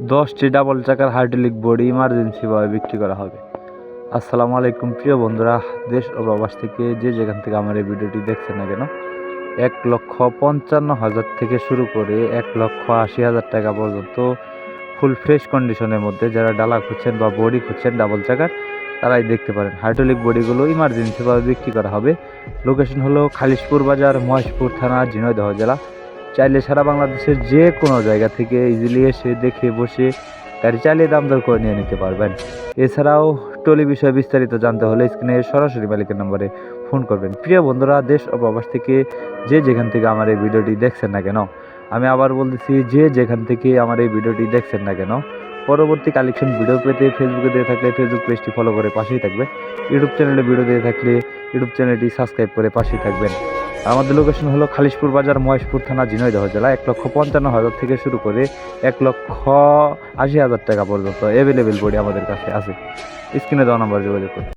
10টি ডাবল চাকার hydraulic body ইমার্জেন্সিভাবে বিক্রি করা হবে। আসসালামু আলাইকুম প্রিয় বন্ধুরা, দেশ ও প্রবাস থেকে যে যেখান থেকে আমার এই ভিডিওটি দেখছেন না কেন, 1,55,000 থেকে শুরু করে 1,80,000 টাকা পর্যন্ত ফুল ফ্রেশ কন্ডিশনের মধ্যে যারা ডালা খুঁজছেন বা বডি খুঁজছেন ডাবল চাকার, তারাই দেখতে পারেন। হাইড্রোলিক বডিগুলো ইমার্জেন্সিভাবে বিক্রি করা হবে। লোকেশন হলো খালিশপুর বাজার, মহেশপুর থানা, ঝিনাইদহ জেলা। চাইলে সারা বাংলাদেশের যে কোনো জায়গা থেকে ইজিলি এসে দেখে বসে গাড়ি চালিয়ে দাম দর করে নিয়ে নিতে পারবেন। এছাড়াও টলি বিষয়ে বিস্তারিত জানতে হলে স্ক্রিনে সরাসরি মালিকের নম্বরে ফোন করবেন। প্রিয় বন্ধুরা, দেশ ও প্রবাস থেকে যে যেখান থেকে আমার এই ভিডিওটি দেখছেন না কেন, আমি আবার বলতেছি, যে যেখান থেকে আমার এই ভিডিওটি দেখছেন না কেন, পরবর্তী কালেকশন ভিডিও পেতে ফেসবুকে দিয়ে থাকলে ফেসবুক পেজটি ফলো করে পাশেই থাকবে। ইউটিউব চ্যানেলে ভিডিও দিয়ে থাকলে ইউটিউব চ্যানেলটি সাবস্ক্রাইব করে পাশেই থাকবেন। আমাদের লোকেশন হলো খালিশপুর বাজার, মহেশপুর থানা, ঝিনাইদহ জেলা। 1,55,000 থেকে শুরু করে 1,80,000 টাকা পর্যন্ত অ্যাভেলেবেল বডি আমাদের কাছে আছে। স্ক্রিনে দেওয়া নাম্বার যোগাযোগ করুন।